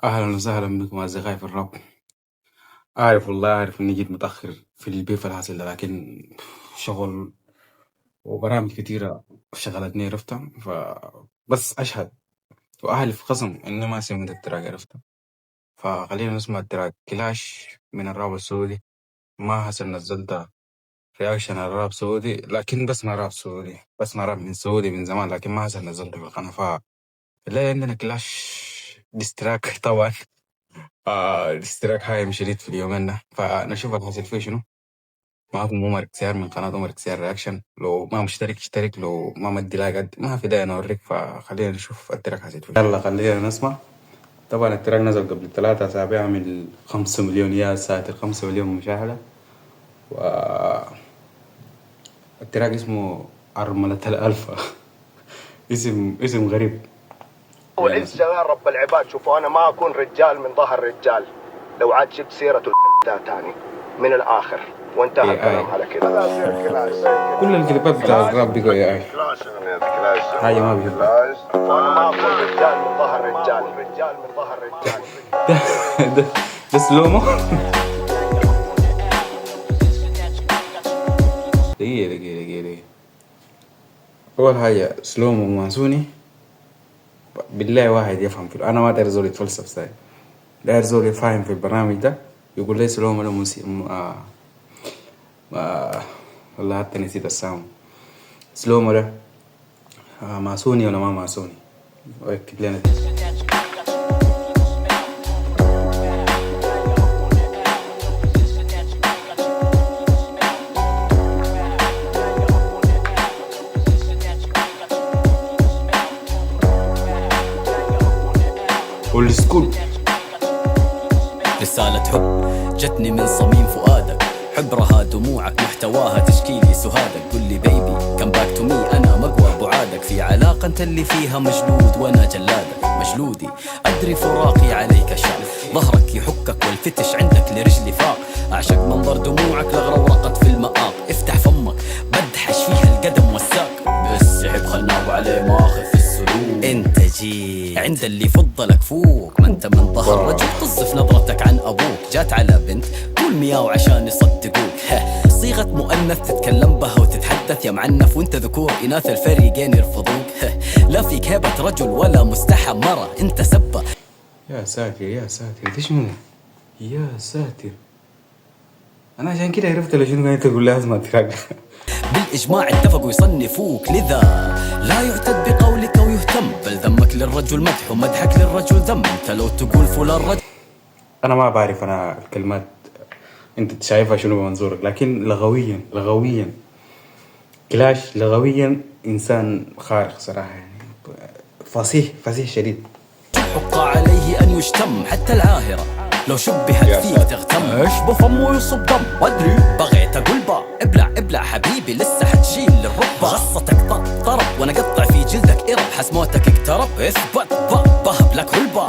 أهلا وسهلا بكم أصدقائي في الراب. أعرف والله أعرف إني جيت متأخر في البيف الحاصل ده، لكن شغل وبرامج كتيرة شغلتني عرفتها، فبس أشهد وأهلي في قسم إني ما سمعت التراك عرفتها. فخلينا نسمع التراك كلاش من الراب السعودي. ما هسه نزلت رياكشن على الراب سعودي، لكن بسمع راب سعودي، بسمع راب من سعودي من زمان، لكن ما هسه نزلت في القناة. فلا عندنا كلاش ديستراك طبعا. الاشتراك هايم شديد في اليومين ده، فنشوف الحاصل فيه شنو. معكم عمر كسيار من قناة عمر كسيار رياكشن. لو ما مشترك اشترك، لو ما مدي لايك ما في داعي نوريك. فخلينا نشوف التراك حاصل فيه. يلا خلينا نسمع. طبعا التراك نزل قبل 3 أسابيع من 5 مليون، يا ساتر 5 مليون مشاهدة. والتراك اسمه أرملة الألفا. اسم غريب. وعز جلال رب العباد. شوفوا أنا ما أكون رجال من ظهر رجال، لو عاد جبت سيرة ده تاني من الآخر وانتهى الكلام على كده. كل الكليبات بتاع الراب بيقوا يا اي حاجة ما بيحبها. وأنا ما أكون رجال من ظهر رجال، رجال من ظهر رجال. ده سلومو. دقيقة. أول حاجة سلومو ماسوني. بالله واحد يفهم فيه، أنا ما داير زول يتفلسف ساي، داير زول يفهم في البرنامج ده يقول لي سلومو ده والله حتى نسيت السام. سلومو ده ماسوني ولا ما ماسوني؟ اكتب لنا. والسكول رسالة حب جتني من صميم فؤادك، حبرها دموعك محتواها تشكيلي سهادك. قل لي بيبي كم باك تو مي، أنا مقوى بعادك في علاقة انت اللي فيها مجلود وأنا جلادك. مجلودي أدري فراقي عليك شاق، ظهرك يحكك والفتش عندك لرجلي فاق. أعشق منظر دموعك لغرة ورقت في المآق. افتح فمك بدحش فيها القدم والساق، بس عيب خلناه عليه ماخذ في السلوك. انت جيت عند اللي فضلك فوق، ما انت من ظهر رجل تصف نظرتك عن ابوك. جات على بنت قول مياو عشان يصدقوك. صيغة مؤنث تتكلم بها وتتحدث يا معنف، وانت ذكور اناث الفريقين يرفضوك. لا فيك هيبة رجل ولا مستحى مرة، انت سبة. يا ساتر يا ساتر، ايش منه يا ساتر. انا عشان كده عرفت لشنو قاعد تقول لي اسمع التراك. بالإجماع اتفقوا يصنفوك، لذا لا يعتد بقولك ويهتم، بل ذمك للرجل مدح ومدحك للرجل ذم. انت لو تقول فلان رجل، انا ما بعرف انا الكلمات انت شايفها شنو بمنظورك، لكن لغويا كلاش لغويا انسان خارق صراحة، يعني فصيح شديد. حق عليه أن يشتم حتى العاهرة لو شبهت فيك تغتم. ايش بفمه يصب دم وادري بغيت اقول با ابلع حبيبي لسه حتشيل للركبة. غصتك طرب وانا قطع في جلدك ارب، حس موتك اقترب اثبت بهب لك هلبا.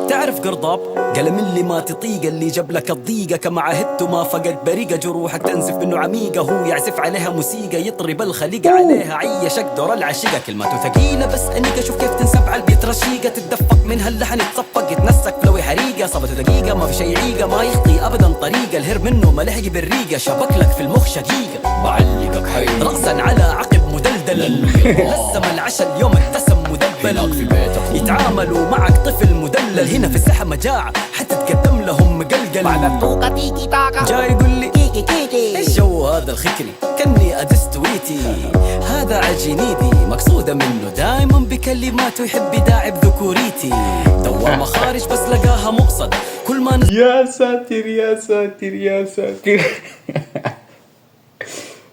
تعرف قرضاب قلم اللي ما تطيق، اللي جاب لك الضيقة كما عهدت ما فقد بريقة. جروحك تنزف منه عميقة، هو يعزف عليها موسيقى يطرب الخليقة عليها عيشك دور العشيقة. كلماته ثقيلة بس انيقة، شوف كيف تنسب على البيت رشيقة. تتدفق منها اللحن يتصفق يتنسك فلوي حريقة. صبته دقيقة ما في شي عيقة، ما يخطي ابدا طريقة. الهر منه ما لحق بالريقة، شبك لك في المخ شقيقة. بعلقك حي رأسا على عقب مدلدل. لسم العشا اليوم ابتسم مدبل، في بيتك يتعاملوا معك طفل مدلل. هنا في الساحة مجاعة حتى تقدم لهم مقلقل. بعد الطوقة تيكي تاكا جاي يقول لي كيكي ايش جو هذا الخكري، كني ادست ويتي. هذا عجينيدي مقصودة منه دايما بكلماته يحب يداعي بذكوريتي. دوامة خارج بس لقاها مقصدة كل ما يا ساتر يا ساتر يا ساتر.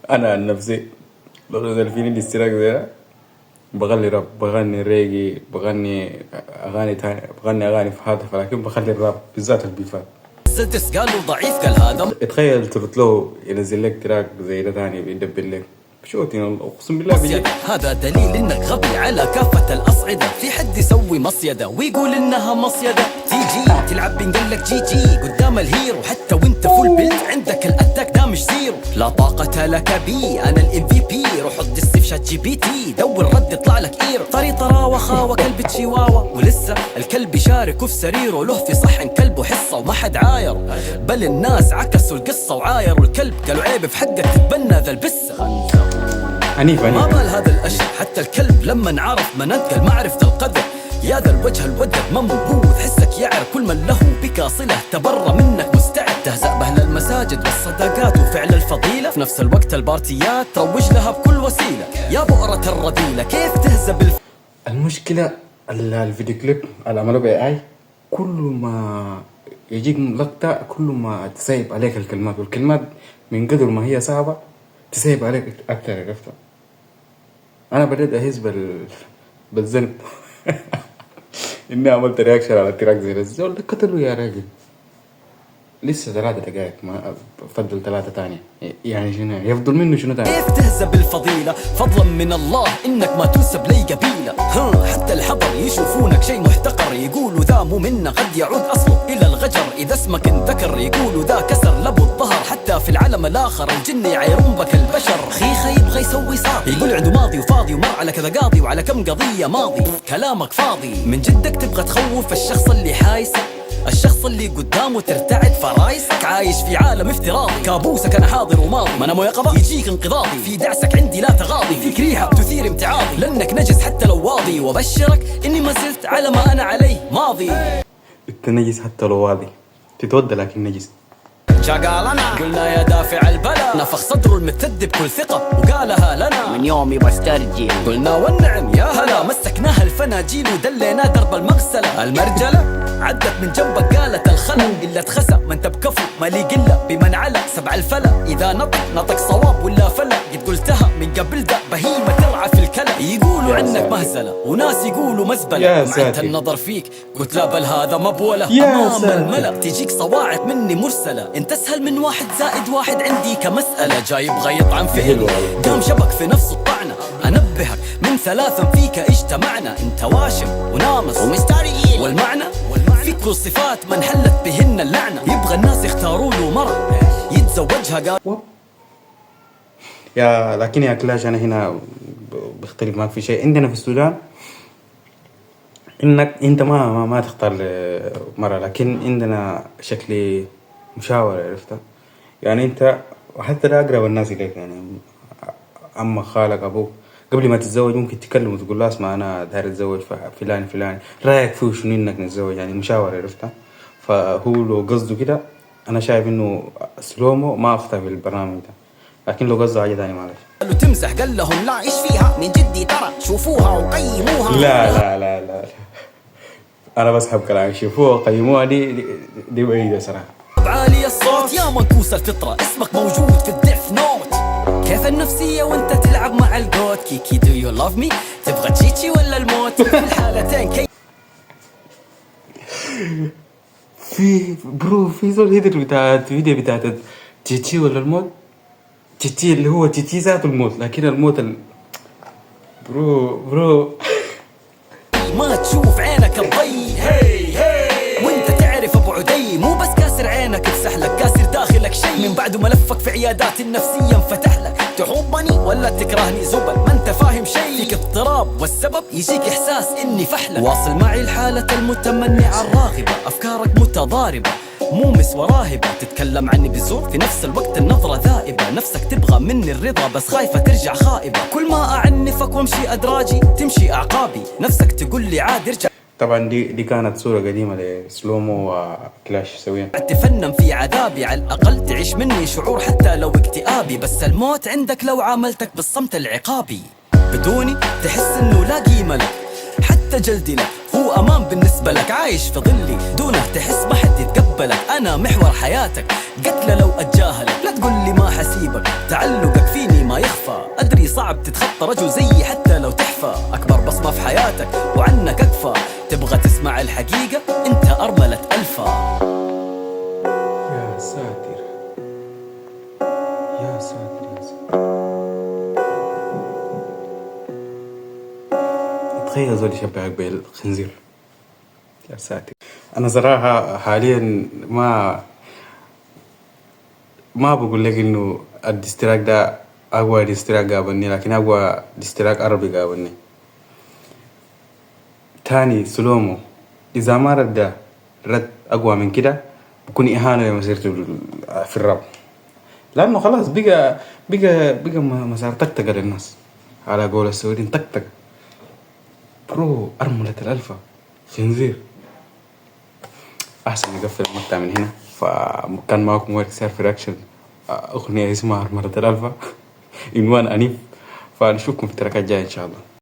انا عن نفسي لو نزل فيني الاشتراك ده بغني راب، بغني ريجي، بغني اغاني تانية، بغني اغاني في هاتف، لكن بخلي الراب بالذات البيفات. سدس قالوا ضعيف قال هذا. اتخيل ترد له ينزل لك تراك زي ده تاني بيدبل لك بشوتين والله اقسم بالله مصيدة. هذا دليل انك غبي على كافة الاصعدة. في حد يسوي مصيدة ويقول انها مصيدة؟ تيجي تلعب بنقلك جي جي قدام الهيرو، حتى وانت فول بيلد عندك الاتاك ده مش زيرو. لا طاقة لك بي، انا الام في بي. روح ادس في شات جي بي تي، دور رد يطلع لك ايرو. طري طراوة خاوة كلب تشيواوا، ولسه الكلب يشارك في سريره. له في صحن كلبه حصة وما حد عاير، بل الناس عكسوا القصة وعايروا الكلب. قالوا عيب في حقك تتبنى ذا البسة. عنيف ما بال هذا الأشر، حتى الكلب لما انعرف منقل ما عرف ذا القدر. يا ذا الوجه الودد منبوذ، حسك يعرف كل من له بك صلة. تبرى منك مستعد تهزأ بأهل المساجد والصداقات وفعل الفضيلة. في نفس الوقت البارتيات تروج لها بكل وسيلة. يا بؤرة الرذيلة كيف تهزأ المشكلة الفيديو كليب اللي عملوه بAI كل ما يجيك لقطة كل ما تسيب عليك الكلمات، والكلمات من قدر ما هي صعبة تسيب عليك أكثر. عرفتها؟ أنا بدأت أحس بالذنب إني عملت رياكشن على التراك زي الزول ده. قتلوا يا راجل، لسه 3 دقائق، ما فضل 3 تانية. يعني شنو يفضل منه شنو تاني؟ كيف تهزأ بالفضيلة فضلا من الله إنك ما تنسب لي قبيلة. حتى الحضر يشوفونك شيء محتقر، يقولوا ذا مو منا قد يعود أصله إلى الغجر. إذا اسمك انذكر يقولوا ذا كسر لبو الظهر. حتى في العالم الآخر الجن يعيرون بك البشر. خيخة يبغى يسوي صاحي، يقول عنده ماضي وفاضي ومر على كذا قاضي وعلى كم قضية ماضي. كلامك فاضي من جدك، تبغى تخوف الشخص اللي حايسك، الشخص اللي قدامه ترتعد فرايسك. عايش في عالم افتراضي، كابوسك انا حاضر وماضي. ما انا مو يقظة يجيك انقضاضي، في دعسك عندي لا تغاضي. فيك ريحة تثير امتعاضي، لانك نجس حتى لو واضي. وبشرك اني ما زلت على ما انا عليه ماضي. انت نجس حتى لو واضي، تتودى لكن نجس. شغالنا قلنا يا دافع البلا، نفخ صدره المرتد بكل ثقة وقالها لنا من يومي بسترجي. قلنا والنعم يا هلا، مسكناها الفناجيل ودلينا درب المغسلة. المرجلة عدت من جنبك قالت الخلا، إلا تخسى ما انت بكفو ما لي قلة بمن على 7 الفلا. إذا نطق صواب ولا فلا، قد قلتها من قبل ده بهيمة ترعى في الكلا. يقولوا عنك مهزلة وناس يقولوا مزبلة، ومعت النظر فيك قلت لا بل هذا مبولة. أمام الملأ تجيك صواعق مني مرسلة، انت اسهل من 1 زائد 1 عندي كمسألة. جاي يبغى يطعن فيني قام شبك في نفس الطعنة. أنبهك من 3 فيك اجتمعنا، انت واشم ونامس ومسترجي. والمعنى في كل صفات من حلت بهن اللعنة. يبغى الناس يختاروا له مرة يتزوجها قال يا لكن يا كلاش أنا هنا بختلف معك في شيء. عندنا في السودان إنك أنت ما تختار مرة، لكن عندنا شكل مشاورة. عرفتها؟ يعني أنت وحتى لا أقرب الناس إليك، يعني أما خالك أبوك قبل ما تتزوج ممكن تكلم وتقول له اسمع أنا داير أتزوج فلان رأيك فيه شنو إنك نتزوج، يعني مشاورة. عرفتها؟ فهو لو قصده كده أنا شايف إنه سلومو ما أخطأ في البرنامج ده، لكن لو قصده حاجة تانية معلش. قالوا تمزح قال لهم لا ايش فيها من جدي ترى، شوفوها وقيموها. لا أنا بسحب كلامي. شوفوها قيموها دي بعيدة صراحة. عالي الصوت يا منكوس الفطرة، اسمك موجود في الديث نوت. كيف النفسية وانت تلعب مع الجوت؟ كيكي دو يو لاف مي، تبغى تشيتشي ولا الموت؟ في الحالتين في برو في زول هيدر بتاعت فيديو بتاعت تيتي ولا الموت. تيتي اللي هو تيتي ذات الموت، لكن الموت برو ما تشوف عينك الضي. وانت تعرف ابو عدي مو بس كاسر عينك يفسح لك، كاسر داخلك شيء من بعد ملفك في عيادات النفسية انفتح لك. تحبني ولا تكرهني زبل ما انت فاهم شيء، فيك اضطراب والسبب يجيك احساس اني فحلك. واصل معي الحالة المتمنعة الراغبة، افكارك متضاربة مومس وراهبة. تتكلم عني بزور في نفس الوقت النظرة ذائبة، نفسك تبغى مني الرضا بس خايفة ترجع خائبة. كل ما أعنفك وامشي أدراجي تمشي أعقابي، نفسك تقول لي عاد ارجع. طبعا دي كانت صورة قديمة لسلومو وكلاش سويا. تفنن في عذابي على الأقل تعيش مني شعور حتى لو اكتئابي، بس الموت عندك لو عاملتك بالصمت العقابي. بدوني تحس انه لا قيمة لك، حتى جلدي لك هو أمان بالنسبة لك. عايش في ظلي دونه تحس ما حد يتقبلك، أنا محور حياتك قتلة لو أتجاهلك. لا تقول لي ما حسيبك، تعلقك فيني ما يخفى. أدري صعب تتخطى رجل زيي حتى لو تحفى، أكبر بصمة في حياتك وعنك أكفى. تبغى تسمع الحقيقة أنت أرملة ألفا. يا ساتر يا ساتر يا ساتر. شايف بالخنزير. يا ساتر. أنا صراحة حاليا ما بقول لك إنه الاشتراك ده أقوى اشتراك قابلني، لكن أقوى اشتراك عربي قابلني. تاني سلومو إذا ما رد أقوى من كده بكون إهانة لمسيرته في الراب، لأنه خلاص بقى مسار تكتك للناس على قول السعوديين تكتك. برو أرملة الألفة خنزير. أحسن نقفل المقطع من هنا. فكان معكم وائل كسار في رياكشن أغنية اسمها أرملة الألفة عنوان أنيف. فنشوفكم في التراكات الجاية إن شاء الله.